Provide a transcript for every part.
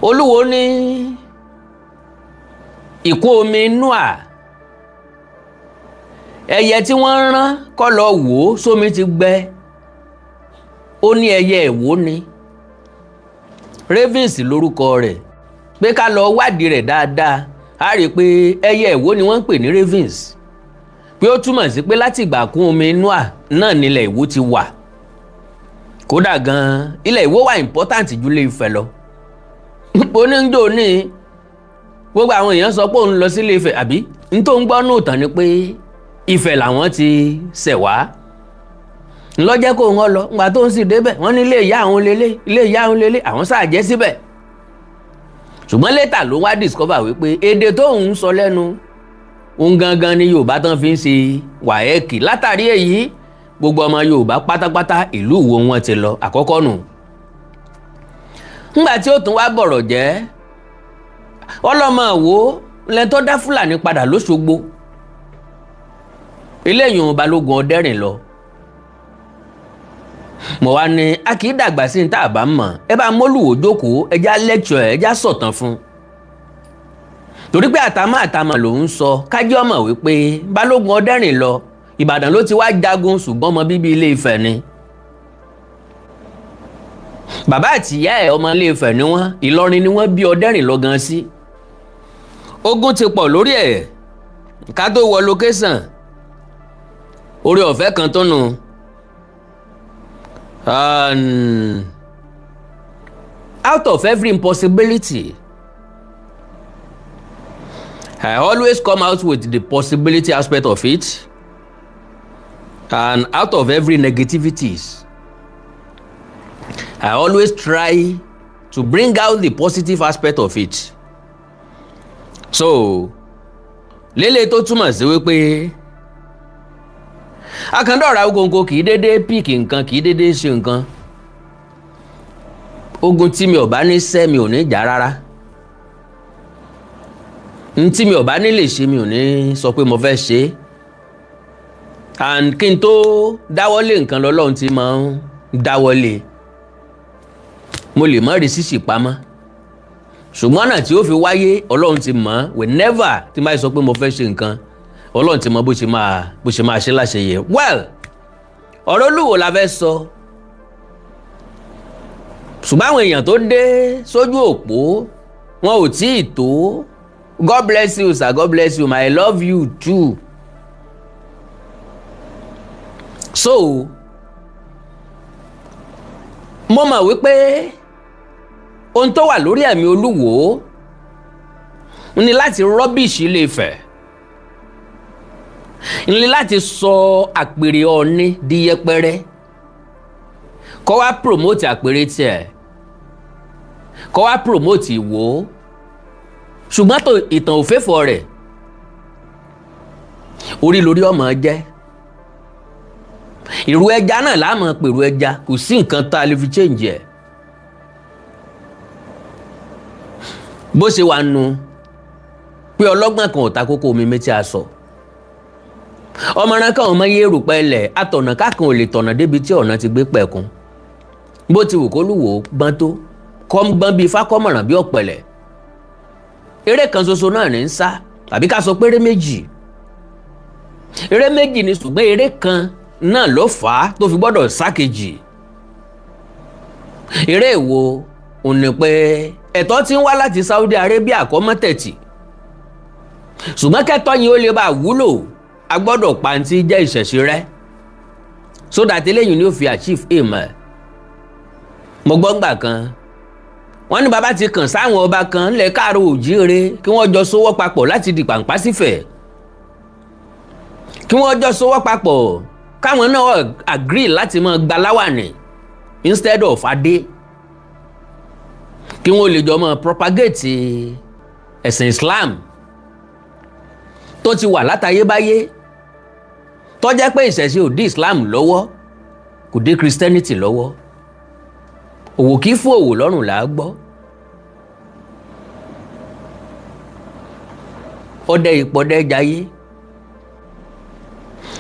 Olúwo ní ìkún omi Nóà, ẹyẹ tí wọ́n rán kó lọ wò ó sómi ti gbẹ, ó ní ẹyẹ ìwó ni, ravens lórúkọ rẹ̀, pé ká lọ wádìí rẹ̀ dáadáa a rí i pé ẹyẹ ìwó ni wọ́n ń pè ní ravens, pé ó túmọ̀ sí pé láti ìgbà kún omi Nóà náà nílẹ̀ ìwó ti wà. Kódà gan ilẹ̀ ìwó wà important ju Ilé Ifẹ̀ lọ. Oníjó ní gbogbo àwọn èèyàn sọ pé òun lọ sí Ilé Ifẹ̀, àbí n tó ń gbọ́ nù tán ni pé Ifẹ̀ làwọn ti ṣẹ̀ wá, ńlọ́jẹ́ kó wọn lọ ńgbà tó ń sì débẹ̀ wọ́n ní ilé ìyá àwọn lélẹ̀, ilé ìyá àwọn lélẹ̀, àwọn ṣàjẹ́ síbẹ̀. Ṣùgbọ́n létà ló wá discover wípé èdè tó ń sọ lẹ́nu òun gangan ni Yorùbá tán fi ń ṣe wàhẹ́ẹ̀kì. Látàrí èyí gbogbo ọmọ Yorùbá pátápátá ìlú Ìwó wọn ti lọ, àkọ́kọ́ nù. Ńgbà tí ó tún wá bọ̀rọ̀ jẹ́ ọlọ́mọ Ìwó lẹ́ni tó dá Fúlàní padà l'Óṣogbo, eléyìí Balógun Ọdẹ́rìn lọ. Mo wá ní a kì í dàgbà sí ní tá a bá mọ̀, ẹ bá mọ́lùwò jókòó ẹja lecture ẹja sọ̀tàn fún. Torí pé àtàmà ló ń sọ kájọ́ mọ̀ wípé Balógun Ọdẹ́rìn lọ, Ìbàdàn ló ti wá jagun ṣùgbọ́n ọmọ bíbí Ilé Ifẹ̀ ni. Bàbá àtìyá ẹ̀ ọmọ Ilé Ifẹ̀ ni wọ́n, Ìlọrin ni wọ́n bí Ọdẹ́rìn lọ gan sí. Ogun ti pọ̀ lórí ẹ̀ ká tó wọ location, oore ọ̀fẹ́ kan tó nù. Out of every impossibility, I always come out with the possibility aspect of it, and out of every negativities, I always try to bring out the positive aspect of it. So, lélẹ̀ tó túmọ̀ sí wípé akandọ̀ra ogongo kì í dédé píìkì nǹkan, kì í dédé ṣe nǹkan. Ogun tí mi ò bá ní ṣẹ́ mi ò ní jà rárá. N tí mi ò bá ní lè ṣe mi ò ní sọ pé mo fẹ́ ṣe. And kí n tó dáwọ́lé nǹkan lọ́lọ́run ti máa ń dáwọ́lé. Mo lè má rí sísì pamọ́, ṣùgbọ́n ọ̀nà tí ó fi wáyé Ọlọ́run ti mọ̀. Whenever tí máa sọ pé mo fẹ́ ṣe nǹkan, Ọlọ́run ti mọ̀ bó ṣe máa ṣe láṣeyẹ. Well, ọ̀rọ̀ Olúwo la fẹ́ sọ, ṣùgbọ́n àwọn èèyàn tó dé sójú òpó wọn ò tí ì tó. God bless you sir, God bless you, I love you too. So mo mọ̀ wípé ohun tó wà lórí ẹ̀mí Olúwo ní láti rọ́bìṣì Ilé Ifẹ̀, ní láti sọ àpèrè Ọọ̀ni di yẹpẹrẹ, kó wá promote àpèrè tiẹ̀, kó wá promote Ìwó. Ṣùgbọ́n tó ìtàn òféfò rẹ̀ orí lórí ọmọ jẹ́. Ìrù ẹja náà láàmú pèrú ẹja, kò sí nǹkan tá a lè fi change ẹ̀. Bó ṣe wà nù pé ọlọ́gbọ́n kan ò ta kókó omi méjì aṣọ. Ọmọràn kan ọmọ yé rùpẹ́ lẹ̀, atọ̀nà kákan ò lè tọ̀nà débi tí ọ̀nà ti gbé pẹ̀kun. Bó ti wù k'Olúwo gbọ́n tó, kọ́ gbọ́n bíi fákọ́mọ̀ràn bí ọ̀pẹ̀lẹ̀. Eré kan ṣoṣo náà ní ń sá, tàbí ká sọ pé eré méjì. Eré méjì ni ṣùgbọ́n eré kan náà ló fà á tó fi gbọ́dọ̀ sá kejì. Eré èwo ò ní pé ẹ̀tọ́ tí ń wá láti Saudi Arabia kọ́ mọ́ tẹ̀tì, ṣùgbọ́n kẹ́tọ́ yìí ó lè bá wúlò, a gbọ́dọ̀ pàǹtí jẹ́ ìṣẹ̀ṣe rẹ̀, so that eléyìí ni ó fi achieve aim ẹ̀. Mo gbọ́ ngbà kan wọ́n ní bàbá ti kàn sáwọn ọba kan ńlẹ̀ Káàárọ̀ Oòjíire kí wọ́n jọ sowọ́ papọ̀ láti di pàǹpá sífẹ̀, kí wọ́n jọ sowọ́ papọ̀ káwọn náà agree láti máa gba láwàní instead of adé, kí wọ́n lè jọ máa propagate ẹ̀sìn Islam tó ti wà látayébáyé, tó jẹ́ pé ìṣẹ̀ṣe ò dí Islam lọ́wọ́, kò dé Christianity lọ́wọ́. Òwò kì í fún òwò lọ́rùn là á gbọ́. Ọdẹ ìpọdẹ jayé.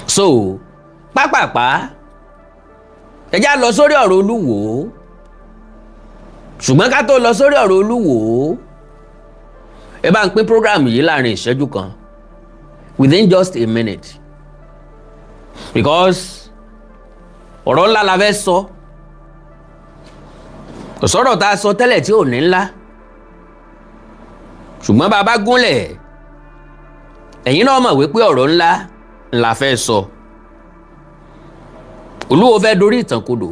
So pápápá ẹjá lọ sórí ọ̀rọ̀ Olúwo. ṣùgbọ́n ká tó lọ sórí ọ̀rọ̀ Olúwo ẹ bá ń pín program yìí láàrin ìṣẹ́jú kan within just a minute because ọ̀rọ̀ ńlá la fẹ́ sọ kò sọ̀rọ̀ tá a sọ tẹ́lẹ̀ tí ò ní ńlá ṣùgbọ́n bá a bá gúnlẹ̀ ẹ̀yin náà mọ̀ wípé ọ̀rọ̀ ńlá la fẹ́ sọ. Olúwo fẹ́ dorí ìtàn kodò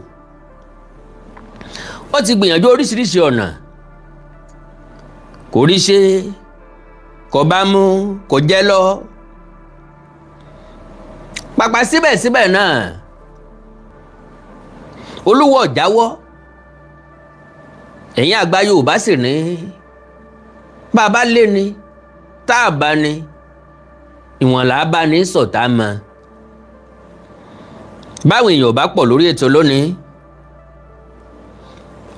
ó ti gbìyànjú oríṣiríṣi ọ̀nà kò rí ṣe kò bá mú kò jẹ́ lọ pàpà síbẹ̀síbẹ̀ náà Olúwo ò jáwọ́ ẹ̀yin àgbà Yorùbá sì ní bàbá lé ni tá a bá ní ìwọ̀n là á bá ní sọ̀tá mọ́ báwọn èèyàn bá pọ̀ lórí ètò lónìí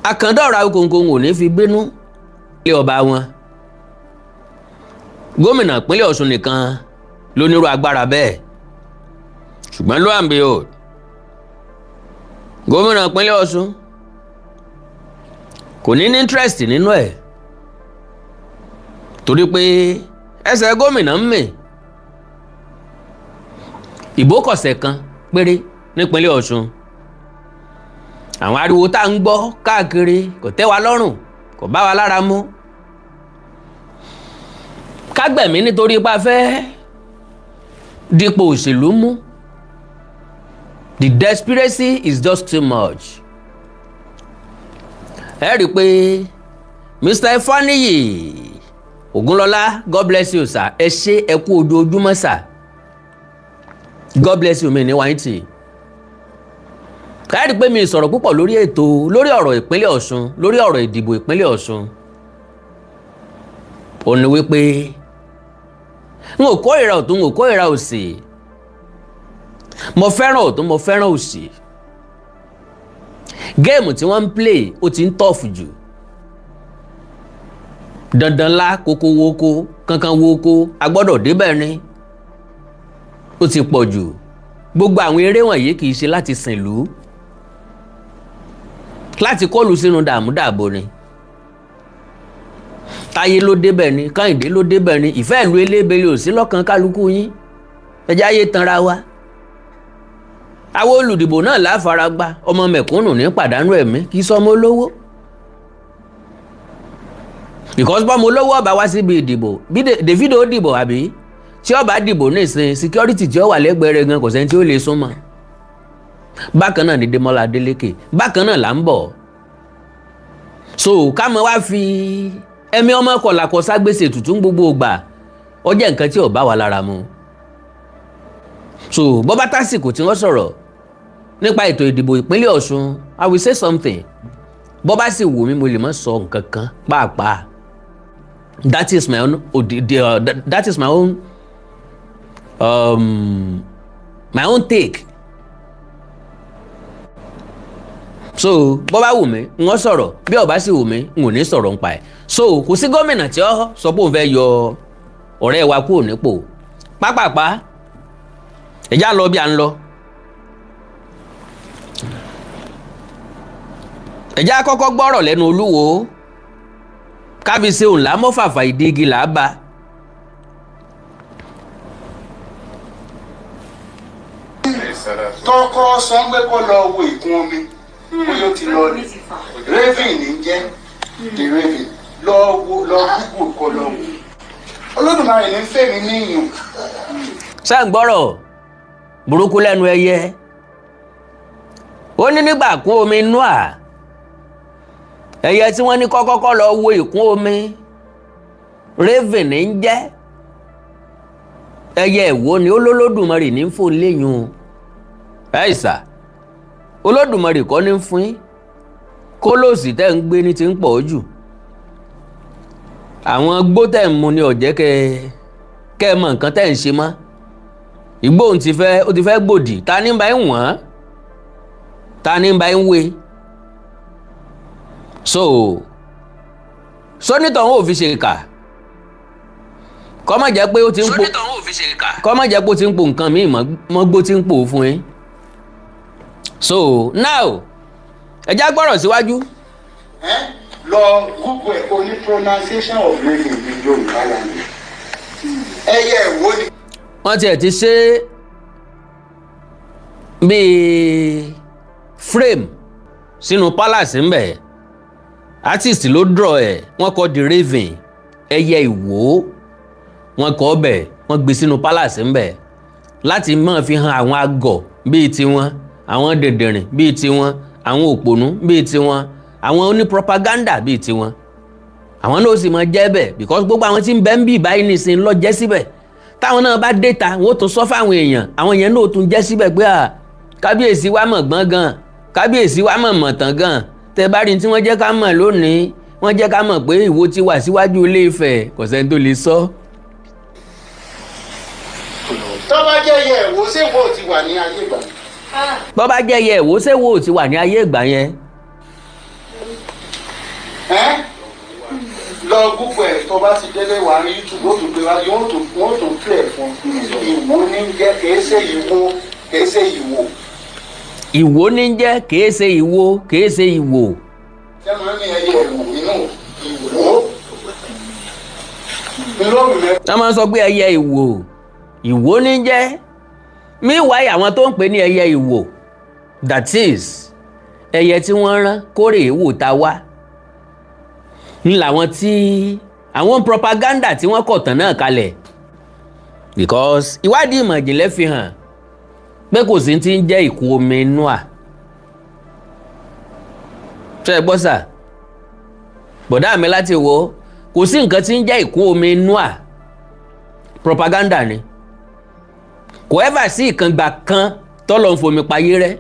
àkàndọ̀rọ̀ Awíkonko ò ní fi bínú lé ọba wọn gómìnà ìpínlẹ̀ Ọ̀ṣun nìkan ló nírú agbára bẹ́ẹ̀ ṣùgbọ́n lo and behold gómìnà ìpínlẹ̀ Ọ̀ṣun kò ní interest nínú ẹ̀ torí pé ẹsẹ̀ gómìnà ń mì ìbò kọ̀sẹ̀ kan péré nípínlẹ̀ Ọ̀ṣun àwọn ariwo tá à ń gbọ́ káàkiri kò tẹ́ wa lọ́rùn kò bá wa lára mu kágbẹ̀mí nítorí ipá fẹ́ dípò òṣèlú mú the desperation is just too much ẹ rí i pé Mr. Ifaniyi Ogunlọlá God bless you sir ẹ ṣé ẹ kú ojoojúmọ́ sir God bless you mi ní wáyé tì káyọ̀dé pé mi sọ̀rọ̀ púpọ̀ lórí ètò lórí ọ̀rọ̀ ìpínlẹ̀ Ọ̀ṣun lórí ọ̀rọ̀ ìdìbò ìpínlẹ̀ Ọ̀ṣun ó ní wípé n ò kórìíra ọ̀tún n ò kórìíra òsì mo fẹ́ràn ọ̀tún mo fẹ́ràn òsì géèmù tí wọ́n ń play ó ti ń tọ́ọ̀fù jù dandan lá kókó wókó kankan wókó a gbọ́dọ̀ débẹ̀ ni ó ti pọ̀ jù gbogbo àwọn eré wọ̀nyí kì í ṣe láti sìnlú láti kọlù sínú dààmúdàbò ni Táyé ló débẹ̀ ni Kẹ́hìndé ló débẹ̀ ni ìfẹ́ ìlú elébele ò sí lọ́kàn kálukú yín ẹjẹ́ ayé tanra wa àwọn olùdìbò náà láfaragbá ọmọ mẹ̀kúnnù ní pàdánù ẹ̀mí kì í sọmọ olówó because bọ́mọ olówó ọba wá síbi ìdìbò bí Davido dìbò àbí tí ó bá dìbò nísìn security tí ó wà lẹ́gbẹ̀ẹ́ rẹ̀ gan kò sẹ́ni tí ó lè súnmọ́ bákan náà ni Démọ́lá Adélékè bákan náà là ń bọ̀ so ká mọ wá fi ẹ̀mí ọmọ kọ̀làkọ̀ ságbèsè tuntun gbogbo ògbà ó jẹ́ nǹkan tí ò bá wa lára mu so bọ́bá tásìkò tí wọ́n sọ̀rọ̀ nípa ètò ìdìbò ìpínlẹ̀ Ọ̀ṣun I will say something bọ́bá sì wù mí mo lè má sọ nǹkan kan pàápàá that is my own that is my own my own take so bó bá wù mí n ó sọ̀rọ̀ bí ó bá sì wù mí n ò ní sọ̀rọ̀ nípa ẹ̀ so kò sí gómìnà tí ó sọ pé òun fẹ́ yọ ọ̀rẹ́ wa kúrò nípò pápápá ẹ̀já lọ bí à ń lọ ẹ̀já kọ́kọ́ gbọ́rọ̀ lẹ́nu Olúwo kábí ṣe òun lámọ́fàfà ìdígi làábà tọkọ sangbẹ kọ lọ wo ìkún omi bóyá ó ti lọ rí raven ní jẹ the raven lọ Google kọ lọ wo Olódùmarè ní fèmí níyùn. ṣé ń gbọ́rọ̀ burúkú lẹ́nu ẹyẹ ó ní nígbà kún omi Noah ẹyẹ tí wọ́n ní kọ́kọ́kọ́ lọ wo ìkún omi raven ní jẹ́ ẹyẹ ìwó ni Olódùmarè ní fò léyìn ẹ̀sà Olódùmarè kọ́ ní fún yín kólóòsì tẹ́ ń gbé ní ti ń pọ̀ jù àwọn gbó tẹ́ ń mu ní ọ̀jẹ́ kẹ́ mọ̀ nǹkan tẹ́ ń ṣe mọ́ ìgbó ó ti fẹ́ gbòdì ta ní bá ń wọ̀n ta ní bá ń wé so sọ́nítọ̀ wọn ò fi ṣe kà kọ́ má jẹ́ pé ó ti ń po kọ́ má jẹ́ pé ó ti ń po nǹkan míì mọ́ gbó ti ń pò fún yín so now ẹ já gbọ́rọ̀ síwájú. lọ Google ẹ̀ kó ní pronunciation of raven ní Yorùbá language. Ẹyẹ ìwó ni. wọ́n tiẹ̀ ti ṣe bíi frame sínú palace ńbẹ̀ artist ló draw ẹ̀ wọ́n kọ the raven ẹyẹ ìwó wọ́n kọ ọbẹ̀ wọ́n gbé sínú palace ńbẹ̀ láti máa fi hàn àwọn àgọ̀ bíi tiwọn àwọn dẹ̀dẹ̀rìn bíi tiwọn àwọn òpònú bíi tiwọn àwọn onípropaganda bíi tiwọn àwọn náà sì máa jẹ́ bẹ̀ because gbogbo àwọn tí ń bẹ ń bì báyìí nìsín lọ jẹ́ síbẹ̀ táwọn náà bá dé ta wọ́n tún sọ fáwọn èèyàn àwọn yẹn náà tún jẹ́ síbẹ̀ pé kábíyèsí wa mọ̀ gbọ́n gan kábíyèsí wa mọ̀ mọ̀ tán gan tẹ bá rí tí wọ́n jẹ́ ká mọ̀ lónìí wọ́n jẹ́ ká mọ̀ pé Ìwó ti wà síwájú Ilé Ifẹ̀ kò sẹ́ni tó lè sọ. tó bá jẹ́ ẹyẹ ìwó ṣé Ìwó ti wà ní ayé ìgbà yẹn. bọ́ bá jẹ́ ẹyẹ ìwó ṣé Ìwó ti wà ní ayé ìgbà yẹn. lọ Google ẹ̀ tó bá ti délé wà ní YouTube ó tún gbé wá wọ́n tún play fún Ìwó ní jẹ́ kìí ṣe Ìwó kìí ṣe Ìwó. Ìwó ní jẹ́ kìí ṣe Ìwó kìí ṣe Ìwó. ṣé máa ń ní ẹyẹ ìwó inú Ìwó. wọ́n máa ń sọ pé ẹyẹ Ìwó Ìwó ní jẹ́ meanwhile àwọn tó ń pè ní ẹyẹ Ìwó that is ẹyẹ tí wọ́n rán kórè èwò ta wá ń làwọn tí àwọn propaganda tí wọ́n kọ̀ tán náà kalẹ̀ because ìwádìí ìmọ̀ ìjìnlẹ̀ fi hàn pé kò sí ti ń jẹ́ ìkún omi Noah ṣe é gbọ́ sà bọ̀dá mi láti wo kò sí nǹkan tí ń jẹ́ ìkún omi Noah propaganda ni kò ẹ́fà sí ìkàngbà kan tọ́lọ̀ ń fomi payé rẹ́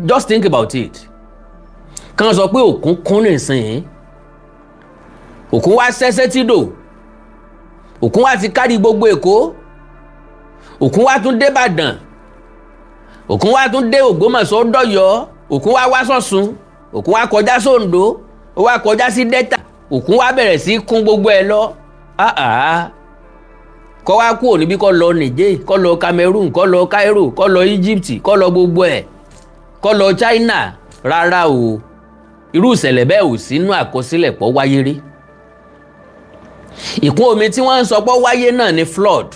just think about it kan sọ pé òkun kún nìsín òkun wá sẹ́sẹ́ tídò òkun wá ti kárí gbogbo Èkó òkun wá tún dé Ìbàdàn òkun wá tún dé Ògbómọ̀ṣọ́ dọ̀yọ́ òkun wá wá sọ̀sùn òkun wá kọjá sóńdó ó wá kọjá sí Delta òkun wá bẹ̀rẹ̀ sí kún gbogbo ẹ̀ lọ kọ́ wá kúrò níbí kọ́ lọ Niger kọ́ lọ Cameroon kọ́ lọ Cairo kọ́ lọ Egypt kọ́ lọ gbogbo ẹ̀ kọ́ lọ China rárá o irú ìṣẹ̀lẹ̀ bẹ́ẹ̀ ò sínú àkọsílẹ̀ pọ̀ wáyé rí ìkún omi tí wọ́n ń sọ pọ̀ wáyé náà ni flood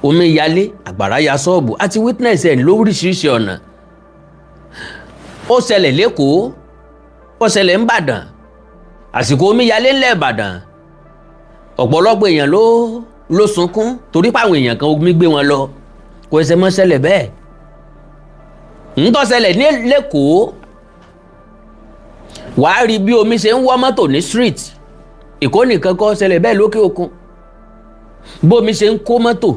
omi yalé àgbàrá ya ṣọ́ọ̀bù àti witness ẹ̀ lóríṣiríṣi ọ̀nà ó ṣẹlẹ̀ l'Ékòó ó ṣẹlẹ̀ ńbàdàn àsìkò omi yalé ńlẹ̀ Ìbàdàn ọ̀pọ̀lọpọ̀ èèyàn ló sunkún torí páwọn èèyàn kan omi gbé wọn lọ kò ẹsẹ̀ mọ́ ṣẹlẹ̀ bẹ́ẹ̀ ń tó ṣẹlẹ̀ ní l'Ékòó wàá rí bí omi ṣe ń wọ́ mọ́tò ní street Èkó nìkan kọ́ ṣẹlẹ̀ bẹ́ẹ̀ lókè òkun bómi ṣe ń kó mọ́tò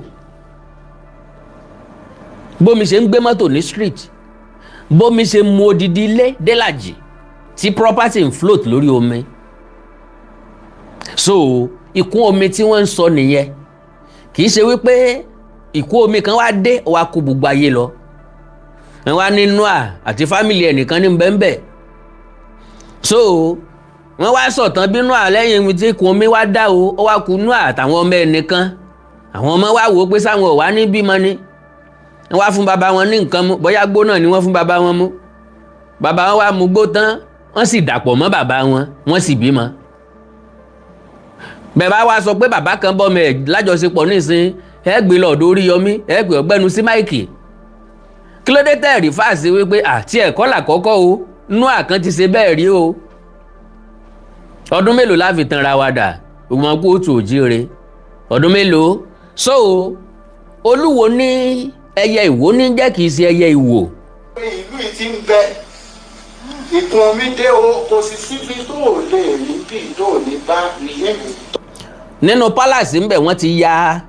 bómi ṣe ń gbé mọ́tò ní street bómi ṣe mú odidi ilé délàjì tí property ń float lórí omi so ìkún omi tí wọ́n ń sọ nìyẹn kì í ṣe wípé ìkún omi kan wá dé wá kó gbogbo ayé lọ ẹ wá ní Noah àti fámìlì ẹnìkan ní bẹ́ẹ̀nbẹ́ẹ̀ so wọ́n wá sọ̀tàn bí Noah lẹ́yìn ibi tí ìkún omi wá dá o ó wá kú Noah àtàwọn ọmọ ẹnìkan àwọn ọmọ wá wò ó pé sáwọn ò wá ní bímọ ni wọ́n wá fún bàbá wọn ní nǹkan mu bóyá gbó náà ni wọ́n fún bàbá wọn mu bàbá wọn wá mu gbó tán wọ́n sì dàpọ̀ mọ́ bàbá wọn wọ́n sì bímọ bàbá wa sọ pé bàbá kan bọ́mọ ẹ̀ lájọṣepọ̀ nísìn ẹ gbé lọ́dọ̀ Oríyọmí ẹ gbé ọgbẹ́nu sí máìkì kí ló dé tẹ́ẹ̀rí fáàsì wípé àti ẹ̀kọ́ làkọ́kọ́ o Noah kan ti ṣe bẹ́ẹ̀ rí o ọdún mélòó la fi tanra wa dà ògbọ́n kó tù òjíire ọdún mélòó so Olúwo ní ẹyẹ Ìwó ní jẹ́ kìí ṣe ẹyẹ Ìwó. ìlú yìí ti ń bẹ ìkún omi dé o kò sì síbi tó ò lè rí bí tó ò ní bá nìyẹn. nínú palace ńbẹ wọ́n ti ya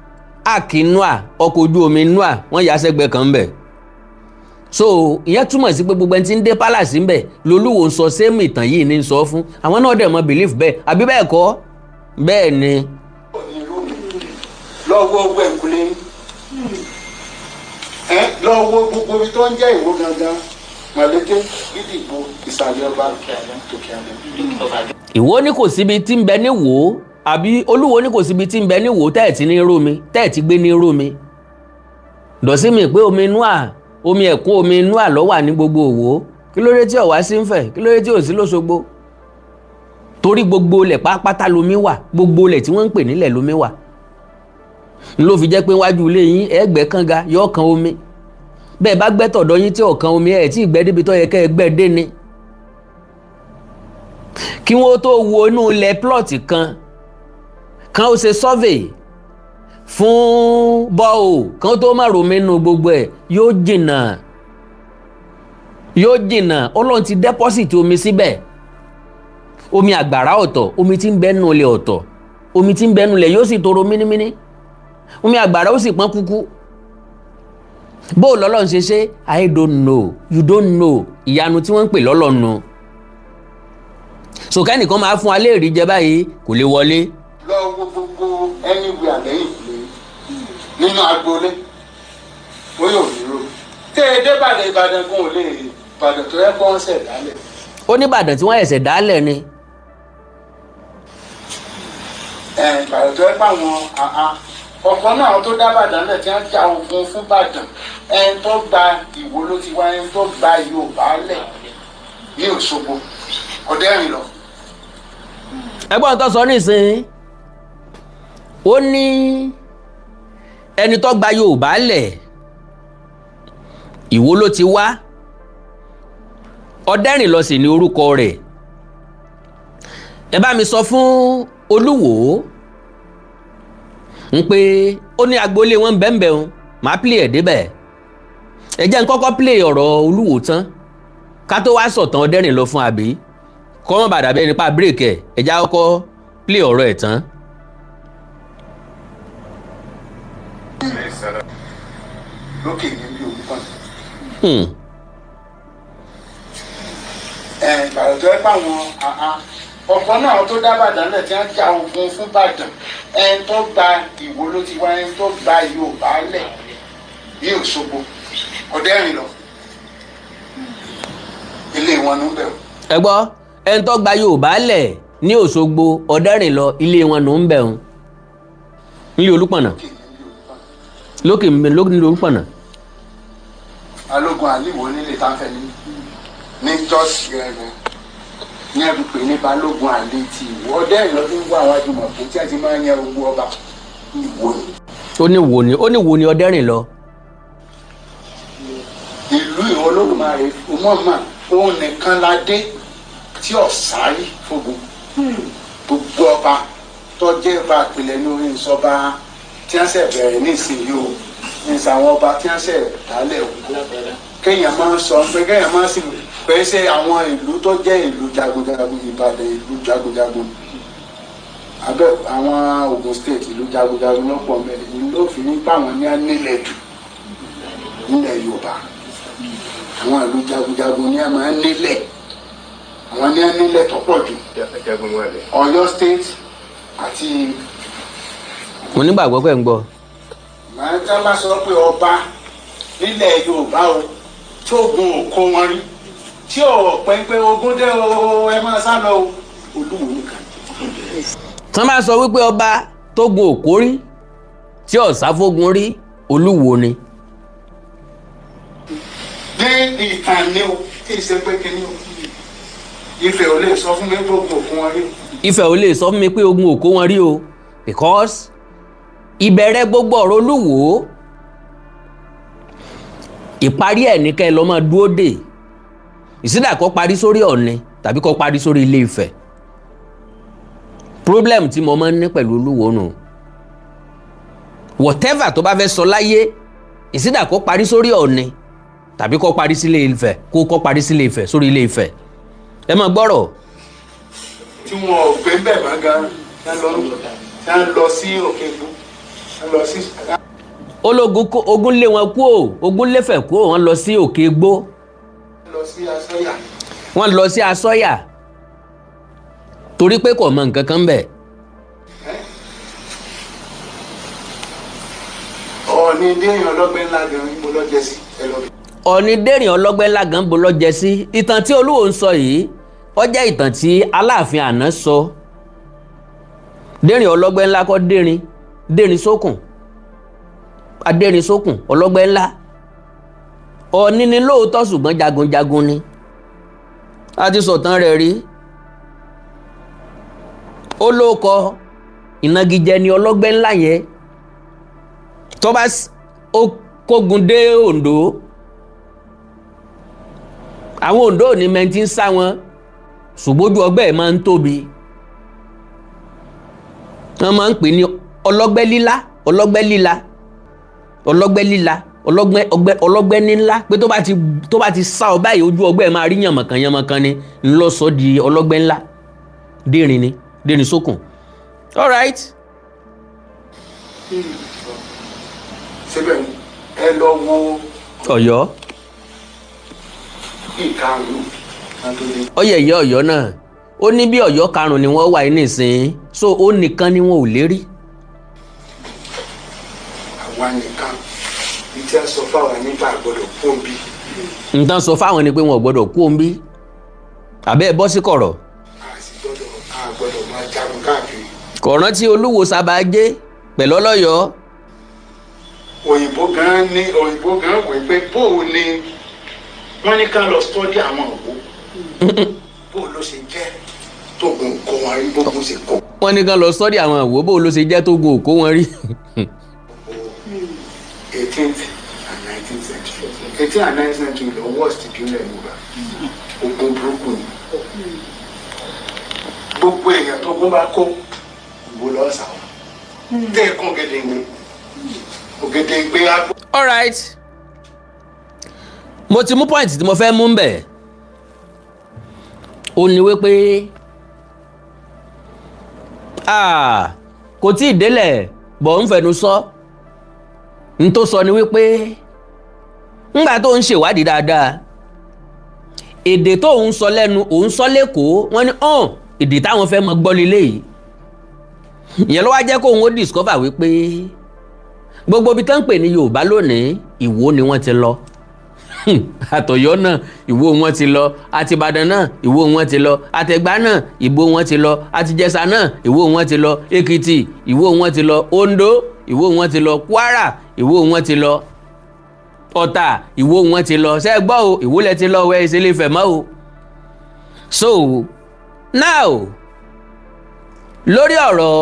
áàkì Noah ọkọ̀ ojú omi Noah wọ́n ya sẹ́gbẹ̀ẹ́ kan ńbẹ so ìyẹn túmọ̀ sí pé gbogbo ẹni tí ń dé palace ńbẹ lolúwo ń sọ sẹ́mu ìtàn yìí ní sọ fún àwọn náà dẹ̀ mọ́ belief bẹ́ẹ̀ àbí bẹ́ẹ̀ kọ́ bẹ́ẹ̀ ni. lọ́wọ́ owó ẹ̀kúlé lọ́wọ́ gbogbo ibi tó ń jẹ́ Ìwó gangan Mọ̀lété Gídìgbò ìsàlẹ̀ ọba tòkè àlẹ́. Ìwó ní kò síbi tí ń bẹ ní Ìwó àbí Olúwo ní kò síbi tí ń bẹ ní Ìwó tẹ́ẹ̀ tí ní rómi tẹ́ẹ̀ tí gbé ní rómi dọ̀sí mi pé omi Noah omi ẹ̀kún omi Noah ló wà ní gbogbo Ìwó kí ló dé tí ó wá sí Ifẹ̀, kí ló dé tí ò sí l'Óṣogbo? Torí gbogbo ilẹ̀ pátápátá lomi wà, gbogbo ilẹ̀ tí wọ́n ń pè nílẹ̀ lomi wà. Ló fi jẹ́ pé wájú ilé yín ẹ gbẹ́ kànga yóò kan omi, bẹ́ẹ̀ bá gbẹ́ tọ̀dọ̀ yín tí ò kan omi ẹ̀ tí ì gbẹ́ débi tó yẹ kẹ́ ẹ gbẹ́ dé ni. Kí wọ́n tó wo inú ilẹ̀ plọ̀tì kan ó ṣe survey fún bọ́ọ̀ kan tó má romi nù gbogbo ẹ̀ yóò jìnnà. Ọlọ́run ti deposit omi síbẹ̀, omi àgbàrá ọ̀tọ̀, omi tí ń bẹ nù ilẹ̀ ọ̀tọ̀, omi tí ń bẹ nù ilẹ̀ yóò sì toro mínímíní, omi àgbàrá ó sì pọ́n kúkú. Bó lọ́lọ́run ṣe ṣe, I don't know, you don't know, ìyanu tí wọ́n ń pè lọ́lọ́run. So kẹ́nìkan máa fún alẹ́ ìrí jẹ báyìí kò lè wọlé. Lọ wo gbogbo anywhere lẹ́yìn nínú agboolé ó yóò dúró. Tẹ́ ẹ dé Ìbàdàn kún ò lè rí Ìbàdàn tó yẹ kó ń ṣẹ̀ dálẹ̀. Ó ní Ìbàdàn tí wọ́n ẹ̀sẹ̀ dálẹ̀ ni. Ìbàdàn tó yẹ pé àwọn ọ̀kan náà tó dá Ìbàdàn lẹ̀ tí wọ́n já ogun fún Ìbàdàn, ẹni tó gba Ìwó ló ti wá, ẹni tó gba Yorùbá lẹ̀ ní Òṣogbo Ọ̀dẹ́rìnlọ. Ẹgbọ́n tó sọ nísìnyí, ó ní ẹni tó gba Yorùbá lẹ̀ Ìwó ló ti wá, Ọ̀dẹ́rìnlọ sì ni orúkọ rẹ̀. Ẹ bá mi sọ fún Olúwo ń pé ó ní agboolé wọn bẹ́ẹ̀nbẹ́ẹ̀ o, màá play ẹ̀ débẹ̀. Ẹ jẹ́ n kọ́kọ́ play ọ̀rọ̀ Olúwo tán ká tó wá sọ̀tàn Ọ̀dẹ́rìnlọ fún àbí kọ́mọ́ bàdà bẹ́ẹ̀ nípa break ẹ̀, ẹ já kọ́kọ́ play ọ̀rọ̀ ẹ̀ tán. Lókè ní bí òkú kan. Ìbàdàn tó yẹ pé àwọn ọ̀kan náà tó dá Ìbàdàn lẹ̀ tí wọ́n já ogun fún Ìbàdàn, ẹni tó gba Ìwó ló ti wá, ẹni tó gba Yorùbá lẹ̀ ní Òṣogbo Ọ̀dẹ́rìnlọ. Ilé wọn ló ń bẹ̀rù. Ẹ gbọ́, ẹni tó gba Yorùbá lẹ̀ ní Òṣogbo Ọ̀dẹ́rìnlọ, ilé wọn ló ń bẹ̀rù. Nílé Olúpọ̀nà. Lókè nílé Olúpọ̀nà. Balógun Àlíwò nílé táfẹ́ ní Jos gẹ́gẹ́ ní ẹ̀rù pé ní Balógun Àlè ti Ìwó. Ọ̀dẹ́rìnlọ tó ń wá àwọn àjùmọ̀ pé tí a ti máa ń yẹ owó ọba Ìwó ni. Ó ní wo ni Ọ̀dẹ́rìnlọ. Ìlú Ìwó Olódùmarè ọmọ òun nìkan la dé tí ọ̀sárí fògbó. Gbogbo ọba tó jẹ́ ọba àpilẹ̀ ní orí ìsọba tí wọ́n ṣẹ̀ bẹ̀rẹ̀ nísìnyí o, ní sàwọn ọba tí wọ́n ṣẹ̀ dálẹ̀ o. Kéèyàn máa ń sọ pé kéèyàn máa ń sì pé ṣé àwọn ìlú tó jẹ́ ìlú jagunjagun, Ìbàdàn ìlú jagunjagun, abẹ́ àwọn Ògùn state ìlú jagunjagun lọ́pọ̀ mẹ́rin ìlú ló fi ní báwọn ní nílẹ̀ jù nílẹ̀ Yorùbá. Àwọn ìlú jagunjagun ní a máa ń nílẹ̀, àwọn ní a nílẹ̀ tó pọ̀ jù. Ọ̀yọ́ state àti. Mo nígbàgbọ́ pé ń gbọ́. Màá tá bá sọ pé ọba nílẹ̀ Yorùbá o tí ogun ò kó wọn rí, tí ò pẹ́ pé ogun dé o ẹ máa sá lọ o, Olúwo nìkan. Tán bá sọ wípé ọba tó gun òkó rí tí ọ̀sá fógun rí, Olúwo ni. Ní ìtàn ni o, kí n ṣe pé kí ni o. Ifẹ̀ ò lè sọ fún mi pé ogun ò kó wọn rí. Ifẹ̀ ò lè sọ fún mi pé ogun ò kó wọn rí o, because ìbẹ̀rẹ̀ gbogbo ọ̀rọ̀ Olúwo ìparí ẹ̀ ní kẹ́ ẹ lọ́ máa dúró dè. Ìsídà kó parí sórí Ọ̀ọ̀ni tàbí kó parí sórí Ilé Ifẹ̀. Problem tí mo máa ń ní pẹ̀lú Olúwo nù. Whatever tó bá fẹ́ sọ láyé, ìsídà kó parí sórí Ọ̀ọ̀ni tàbí kó parí sí Ilé Ifẹ̀, kó parí sí Ilé Ifẹ̀ sórí Ilé Ifẹ̀. Ẹ máa gbọ́rọ̀. Tí wọn ò gbé bẹ́ẹ̀ máa gan ń lọ sí Òkè-Ìgbò, ń lọ sí. Ológun ogun lé wọn kú o, ogun léfẹ̀ kú o, wọ́n lọ sí Òkè-Ìgbò. Wọ́n lọ sí Asọ́yà torí pé kò mọ nǹkan kan bẹ̀. Ọ̀ọ̀ni dẹ́rìn ọlọ́gbẹ́ ńlá gan ibo ló jẹ sí ẹlọ́bẹ̀. Ọ̀ọ̀ni dẹ́rìn ọlọ́gbẹ́ ńlá gan ibo ló jẹ sí. Ìtàn tí Olúwo ń sọ yìí ó jẹ́ ìtàn tí Aláàfin àná sọ. Dẹ́rìn ọlọ́gbẹ́ ńlá kọ́ dẹ́rìn sókùn, adẹ́rìn sókùn ọlọ́gbẹ́ ńlá. Ọ̀ọ̀ni ni lóòótọ́ ṣùgbọ́n jagunjagun ni. a ti sọ̀tàn rẹ̀ rí ó lóko ìnagijẹ ni ọlọ́gbẹ́ ńlá yẹn tó bá ó kógun dé Oǹdó àwọn Oǹdó ò ní mẹ́ntì ń sá wọn ṣùgbọ́n ojú ọgbẹ́ ẹ̀ máa ń tóbi wọ́n máa ń pè ní ọlọ́gbẹ́ lílá ọlọ́gbẹ́ nílá pé tó bá ti sá ọ báyìí ojú ọgbẹ́ ẹ̀ máa rí yànmọ̀kan ni ńlọ́sọ di ọlọ́gbẹ́ ńlá dèrìn sókùn all right. síbẹ̀ ẹ lọ wo Ọ̀yọ́ ìkarùn-ún ọyẹyẹ Ọ̀yọ́ náà ó ní bí Ọ̀yọ́ karùn-ún ni wọ́n wà ní ìsìn so ó nìkan ni wọn ò lérí. àwa nìkan ní tí a sọ fáwọn nípa àgbọ́dọ̀ kú òǹbí. nǹkan sọ fáwọn ni pé wọn ò gbọ́dọ̀ kú òǹbí àbẹ́ ẹ̀ bọ́ sí kọ̀rọ̀. àgbọ́dọ̀ máa jagun káàkiri. kọ̀ọ̀rán tí Olúwo Sábàjé pẹ̀lú Ọlọ́yọ̀ọ́. òyìnbó gan wò pé bóò ni wọ́n ní ká lọ sọ́dí àwọn òwò bóò ló ṣe jẹ́ tógun kó wọn rí bógun ṣe kó. wọ́n ní ká lọ sọ́dí àwọn òwò bóò ló ṣe jẹ́ tógun òkó wọn rí. 18th and 19th century 18th and 19th century lọ worst ìpínlẹ̀ Yorùbá ogun burúkú ni gbogbo èèyàn tó gún bá kó ìbò lọ́sà wọn tẹ́ẹ̀kan ògèdèǹgbé agbó. all right mo ti mú point tí mo fẹ́ mú bẹ̀ ó ní wípé kò tí ì délẹ̀ bọ̀ ń fẹnu sọ n tó sọ ni wípé ńgbà tó ń ṣèwádìí dáadáa èdè tó ń sọ lẹ́nu òun sọ lẹ́kọ̀ọ́ wọ́n ní èdè táwọn fẹ́ mọ gbọ́ lílé yìí ìyẹn ló wá jẹ́ kóun ó discover wípé gbogbo ibi tó ń pè ní Yorùbá lónìí Ìwó ni wọ́n ti lọ àtọ̀yọ́ náà Ìwó wọn ti lọ àtìbàdàn náà Ìwó wọn ti lọ àtẹ̀gbá náà Ìwó wọn ti lọ àtìjẹ̀ṣà náà Ìwó wọn ti lọ Èkìtì Ìwó wọn ti lọ Oǹdó Ìwó wọn ti lọ Kwara Ìwó wọn ti lọ Ọ̀tà Ìwó wọn ti lọ ṣé gbọ́ o Ìwó lẹ ti lọ wẹ́ ìṣẹ̀lẹ̀ Ifẹ̀ mọ́ o. So now lórí ọ̀rọ̀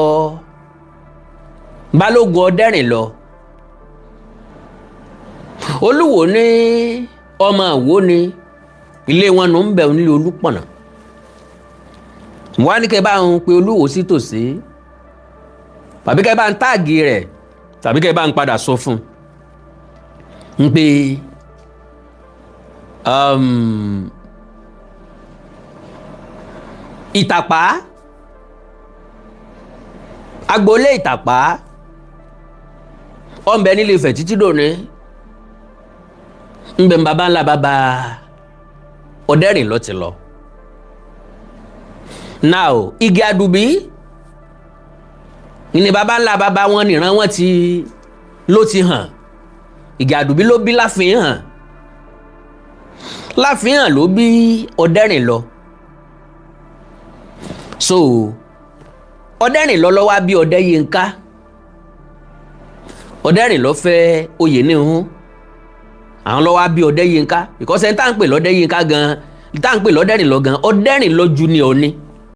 Balógun Ọdẹ́rìnlọ Olúwo ní ọmọ Ìwó ni ilé wọn nù ń bẹ̀ nílé Olúpọ̀nà wọ́n á ní kẹ́ bá ń pe Olúwo sí tòsí tàbí kẹ́ bá ń táàgì rẹ̀ tàbí kẹ́ bá ń padà sọ fún un pé Ìtàpá agboolé Ìtàpá ọ̀nbẹ nílé Ifẹ̀ títí dòní ńbẹ bàbá ńlá bàbá Ọdẹ́rìnlọ ti lọ. now Igi Àdùbí ní bàbá ńlá bàbá wọn nìran wọn ló ti hàn Igi Àdùbí ló bí Láfihàn Láfihàn ló bí Ọdẹ́rìnlọ so Ọdẹ́rìnlọ ló wá bí Ọdẹ́yínká Ọdẹ́rìnlọ fẹ́ Oyèníhun àwọn ló wá bí Ọdẹ́yínká because ẹni tá à ń pè lọ́dẹ́yínká gan tá à ń pè lọ́dẹ́rìnlọ gan Ọdẹ́rìnlọ junior ni